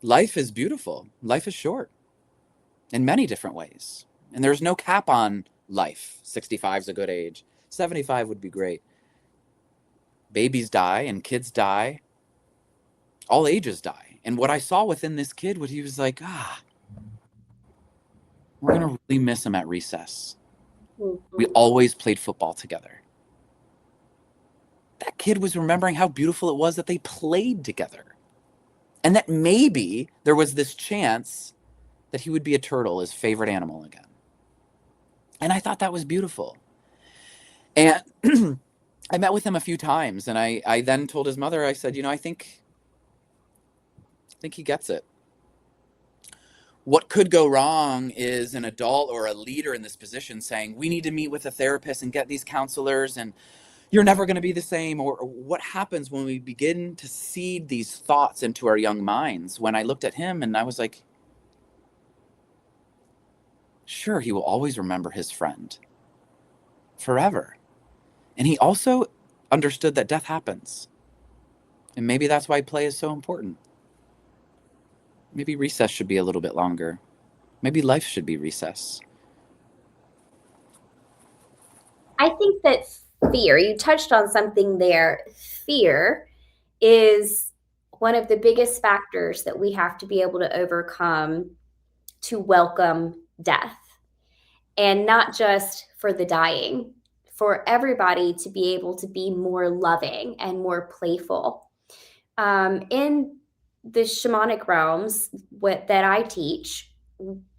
Life is beautiful. Life is short in many different ways. And there's no cap on life. 65 is a good age. 75 would be great. Babies die and kids die. All ages die. And what I saw within this kid was he was like, we're going to really miss him at recess. Mm-hmm. We always played football together. That kid was remembering how beautiful it was that they played together. And that maybe there was this chance that he would be a turtle, his favorite animal again. And I thought that was beautiful. And I met with him a few times, and I then told his mother, I said, I think he gets it. What could go wrong is an adult or a leader in this position saying, we need to meet with a therapist and get these counselors, and you're never going to be the same. Or what happens when we begin to seed these thoughts into our young minds? When I looked at him and I was like, sure, he will always remember his friend forever. And he also understood that death happens. And maybe that's why play is so important. Maybe recess should be a little bit longer. Maybe life should be recess. I think that fear, you touched on something there. Fear is one of the biggest factors that we have to be able to overcome to welcome death. And not just for the dying, for everybody to be able to be more loving and more playful. In the shamanic realms that I teach,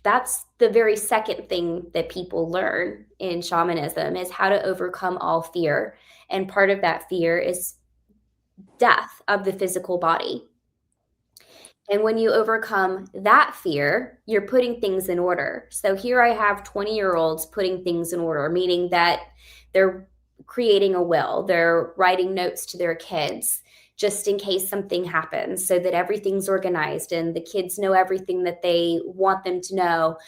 that's the very second thing that people learn in shamanism is how to overcome all fear. And part of that fear is death of the physical body. And when you overcome that fear, you're putting things in order. So here I have 20-year-olds putting things in order, meaning that they're creating a will, they're writing notes to their kids just in case something happens so that everything's organized and the kids know everything that they want them to know.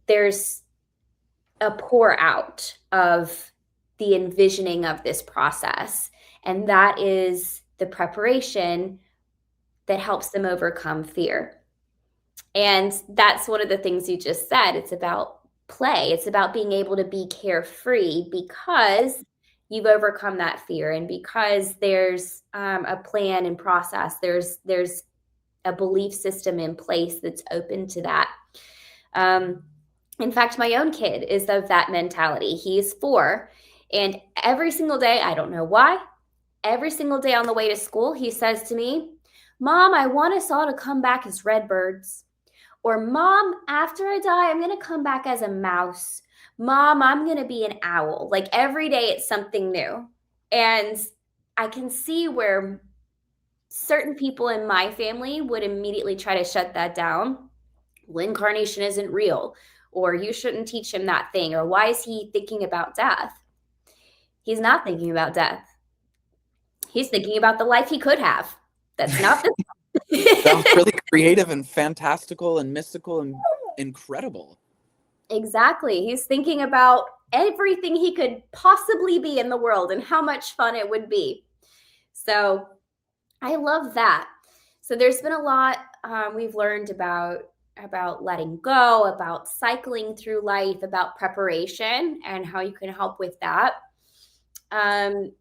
There's a pour out of the envisioning of this process. And that is the preparation that helps them overcome fear. And that's one of the things you just said. It's about play. It's about being able to be carefree because you've overcome that fear and because there's a plan and process. There's a belief system in place that's open to that. In fact, my own kid is of that mentality. He's 4, and every single day, I don't know why, every single day on the way to school, he says to me, Mom, I want us all to come back as redbirds. Or Mom, after I die, I'm going to come back as a mouse. Mom, I'm going to be an owl. Like every day it's something new. And I can see where certain people in my family would immediately try to shut that down. Well, incarnation isn't real, or you shouldn't teach him that thing, or why is he thinking about death? He's not thinking about death. He's thinking about the life he could have. That's not the Sounds really creative and fantastical and mystical and incredible. Exactly. He's thinking about everything he could possibly be in the world and how much fun it would be. So I love that. So there's been a lot we've learned about letting go, about cycling through life, about preparation, and how you can help with that. Um,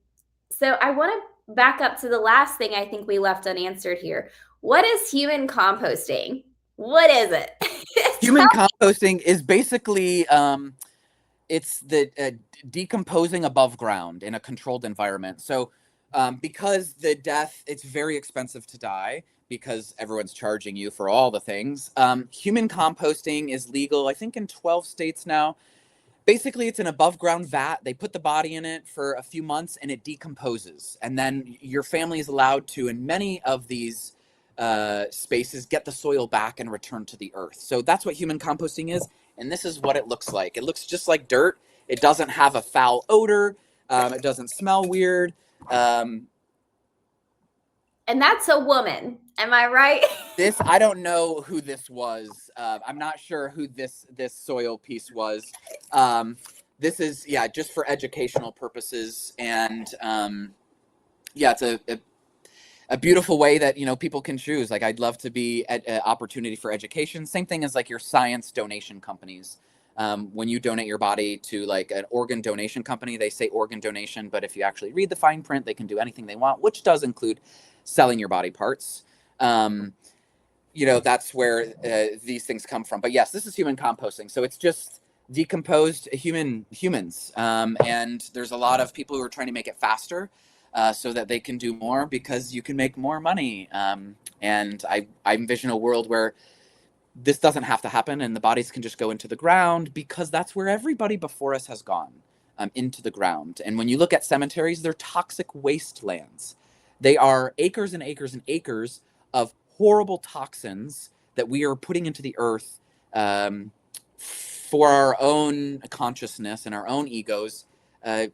so I want to back up to the last thing I think we left unanswered here. What is human composting? What is it? Human composting is basically it's the decomposing above ground in a controlled environment. So because it's very expensive to die because everyone's charging you for all the things. Human composting is legal, I think, in 12 states now. Basically, it's an above ground vat. They put the body in it for a few months and it decomposes. And then your family is allowed to, in many of these spaces, get the soil back and return to the earth. So that's what human composting is. And this is what it looks like. It looks just like dirt. It doesn't have a foul odor. It doesn't smell weird. And that's a woman. Am I right? I don't know who this was. I'm not sure who this soil piece was. This is, just for educational purposes. And it's a beautiful way that, people can choose. Like, I'd love to be at an opportunity for education. Same thing as like your science donation companies. When you donate your body to like an organ donation company, they say organ donation, but if you actually read the fine print, they can do anything they want, which does include selling your body parts. That's where these things come from. But yes, this is human composting. So it's just decomposed humans. And there's a lot of people who are trying to make it faster so that they can do more because you can make more money. And I envision a world where this doesn't have to happen and the bodies can just go into the ground because that's where everybody before us has gone, into the ground. And when you look at cemeteries, they're toxic wastelands. They are acres and acres and acres of horrible toxins that we are putting into the earth for our own consciousness and our own egos to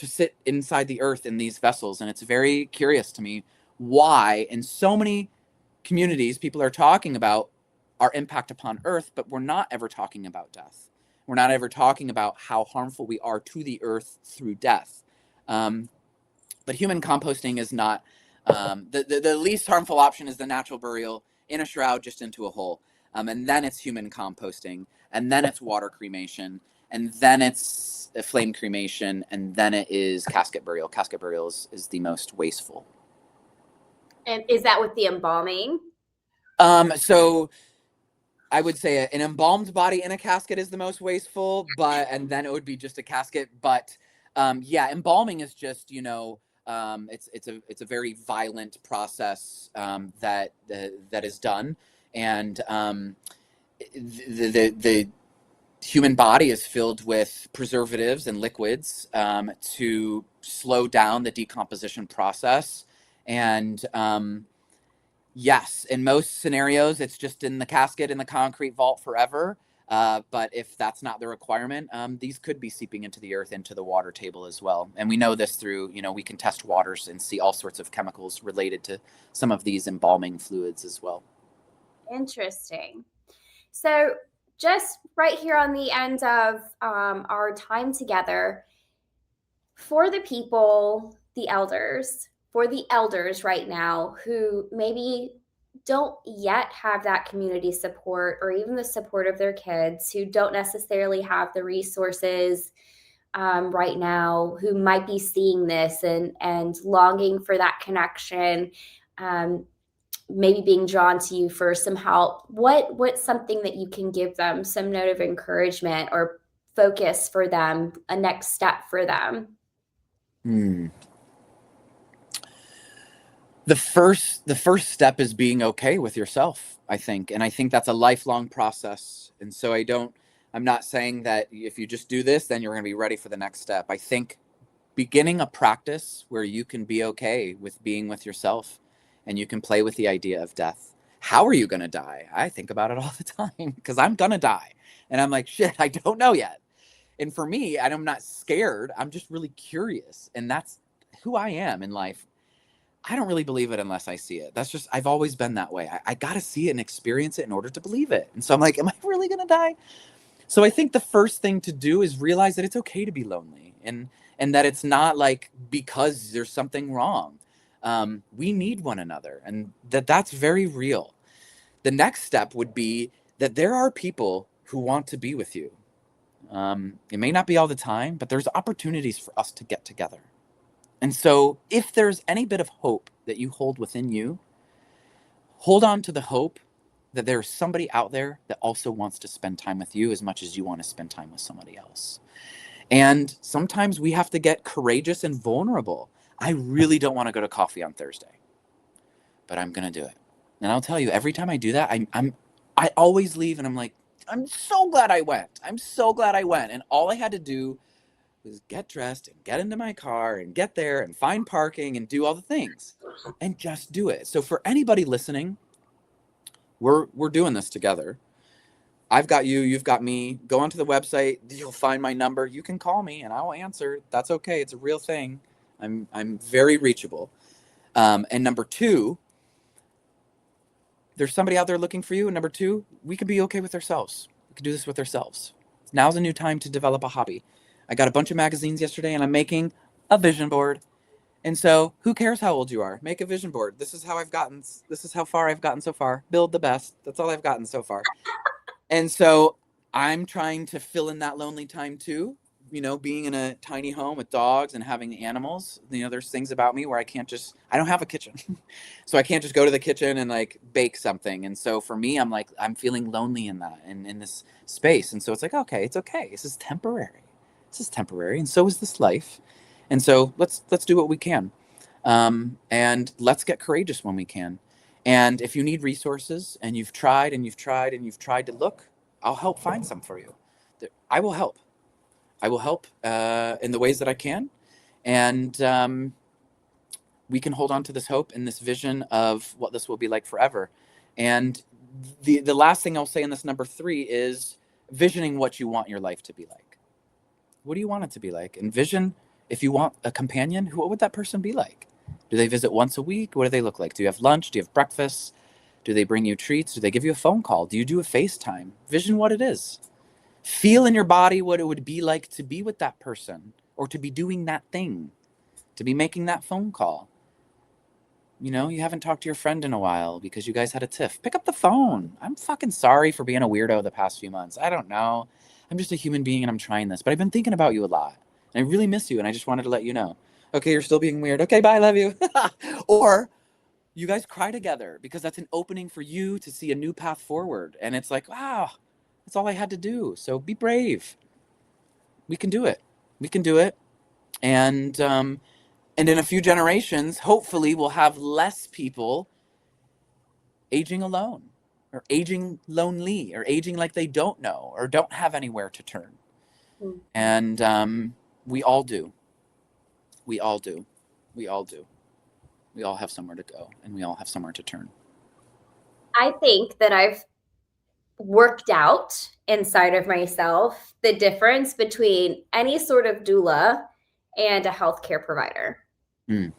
sit inside the earth in these vessels. And it's very curious to me why in so many communities people are talking about our impact upon earth, but we're not ever talking about death. We're not ever talking about how harmful we are to the earth through death. But human composting is not. The least harmful option is the natural burial in a shroud just into a hole. And then it's human composting, and then it's water cremation, and then it's a flame cremation, and then it is casket burial. Casket burial is the most wasteful. And is that with the embalming? So I would say an embalmed body in a casket is the most wasteful, and then it would be just a casket. But embalming is just, it's a very violent process that is done, and the human body is filled with preservatives and liquids to slow down the decomposition process. And yes, in most scenarios, it's just in the casket in the concrete vault forever. But if that's not the requirement, these could be seeping into the earth, into the water table as well. And we know this through, we can test waters and see all sorts of chemicals related to some of these embalming fluids as well. Interesting. So just right here on the end of our time together, for the people, for the elders right now who maybe don't yet have that community support or even the support of their kids, who don't necessarily have the resources right now, who might be seeing this and longing for that connection, maybe being drawn to you for some help, what's something that you can give them, some note of encouragement or focus for them, a next step for them? The first step is being okay with yourself, I think. And I think that's a lifelong process. And so I'm not saying that if you just do this, then you're going to be ready for the next step. I think beginning a practice where you can be okay with being with yourself and you can play with the idea of death. How are you going to die? I think about it all the time because I'm going to die. And I'm like, shit, I don't know yet. And for me, I'm not scared. I'm just really curious. And that's who I am in life. I don't really believe it unless I see it. I've always been that way. I got to see it and experience it in order to believe it. And so I'm like, am I really going to die? So I think the first thing to do is realize that it's okay to be lonely, and that it's not like because there's something wrong. We need one another, and that's very real. The next step would be that there are people who want to be with you. It may not be all the time, but there's opportunities for us to get together. And so if there's any bit of hope that you hold within you, hold on to the hope that there's somebody out there that also wants to spend time with you as much as you want to spend time with somebody else. And sometimes we have to get courageous and vulnerable. I really don't want to go to coffee on Thursday, but I'm going to do it. And I'll tell you, every time I do that, I always leave and I'm like, I'm so glad I went. I'm so glad I went. And all I had to do was get dressed and get into my car and get there and find parking and do all the things and just do it. So for anybody listening, we're doing this together. I've got you, you've got me. Go onto the website, you'll find my number. You can call me and I'll answer. That's okay. It's a real thing. I'm very reachable. And number two, there's somebody out there looking for you. And number two, we can be okay with ourselves. We can do this with ourselves. Now's a new time to develop a hobby. I got a bunch of magazines yesterday and I'm making a vision board. And so who cares how old you are? Make a vision board. This is how far I've gotten so far. Build the best. That's all I've gotten so far. And so I'm trying to fill in that lonely time too. Being in a tiny home with dogs and having animals, there's things about me where I don't have a kitchen. So I can't just go to the kitchen and like bake something. And so for me, I'm feeling lonely in that and in this space. And so it's like, okay, it's okay. This is temporary. And so is this life. And so let's do what we can. And let's get courageous when we can. And if you need resources and you've tried to look, I'll help find some for you. I will help. In the ways that I can. And we can hold on to this hope and this vision of what this will be like forever. And the last thing I'll say in this number 3 is visioning what you want your life to be like. What do you want it to be like? Envision, if you want a companion, what would that person be like? Do they visit once a week? What do they look like? Do you have lunch? Do you have breakfast? Do they bring you treats? Do they give you a phone call? Do you do a FaceTime? Vision what it is. Feel in your body what it would be like to be with that person or to be doing that thing, to be making that phone call. You haven't talked to your friend in a while because you guys had a tiff. Pick up the phone. I'm fucking sorry for being a weirdo the past few months. I don't know. I'm just a human being and I'm trying this, but I've been thinking about you a lot. And I really miss you and I just wanted to let you know. Okay, you're still being weird. Okay, bye, love you. Or you guys cry together because that's an opening for you to see a new path forward. And it's like, wow, that's all I had to do. So be brave. We can do it. We can do it. And in a few generations, hopefully we'll have less people aging alone or aging lonely or aging like they don't know or don't have anywhere to turn. Mm. And we all do. We all do. We all do. We all have somewhere to go and we all have somewhere to turn. I think that I've worked out inside of myself the difference between any sort of doula and a healthcare provider. Mm.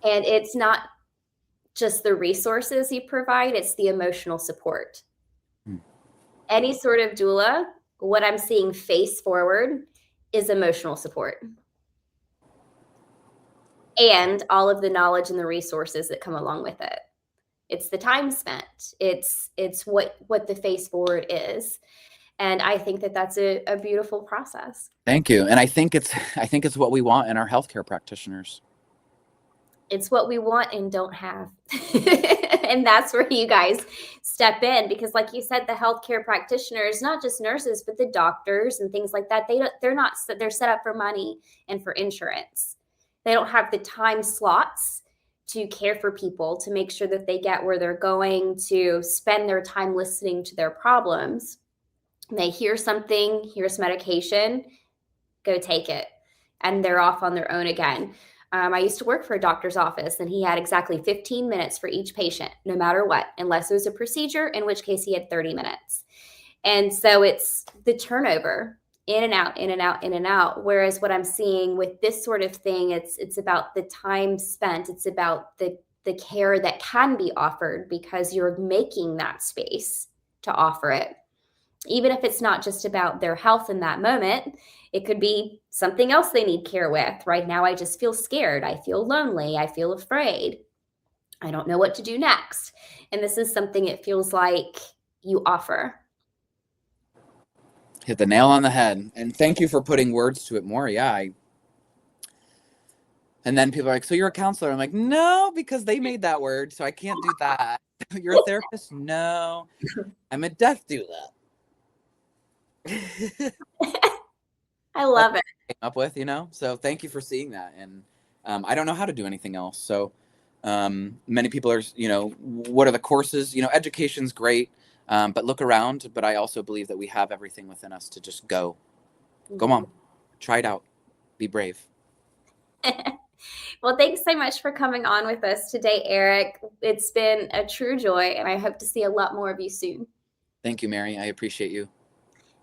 And it's not just the resources you provide, it's the emotional support. Mm. Any sort of doula, what I'm seeing face forward is emotional support. And all of the knowledge and the resources that come along with it. It's the time spent. It's what the face forward is. And I think that that's a beautiful process. Thank you. And I think it's what we want in our healthcare practitioners. It's what we want and don't have. And that's where you guys step in, because like you said, the healthcare practitioners, not just nurses, but the doctors and things like that, they're set up for money and for insurance. They don't have the time slots to care for people, to make sure that they get where they're going, to spend their time listening to their problems. They hear something, here's medication, go take it. And they're off on their own again. I used to work for a doctor's office, and he had exactly 15 minutes for each patient, no matter what, unless it was a procedure, in which case he had 30 minutes. And so it's the turnover, in and out, in and out, in and out. Whereas what I'm seeing with this sort of thing, it's about the time spent. It's about the care that can be offered because you're making that space to offer it. even if it's not just about their health in that moment. It could be something else they need care with. Right now, I just feel scared. I feel lonely. I feel afraid. I don't know what to do next. And this is something it feels like you offer. Hit the nail on the head. And thank you for putting words to it more. Yeah. And then people are like, so you're a counselor? I'm like, no, because they made that word, so I can't do that. You're a therapist? No. I'm a death doula. I That's love what it. I came up with, So thank you for seeing that. And I don't know how to do anything else. So many people are, what are the courses? Education's great, but look around. But I also believe that we have everything within us to just go. Go, mom. Try it out. Be brave. Well, thanks so much for coming on with us today, Eric. It's been a true joy, and I hope to see a lot more of you soon. Thank you, Mary. I appreciate you.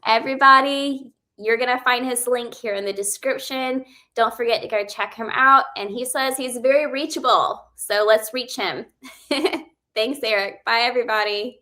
Everybody, you're going to find his link here in the description. Don't forget to go check him out. And he says he's very reachable. So let's reach him. Thanks, Eric. Bye, everybody.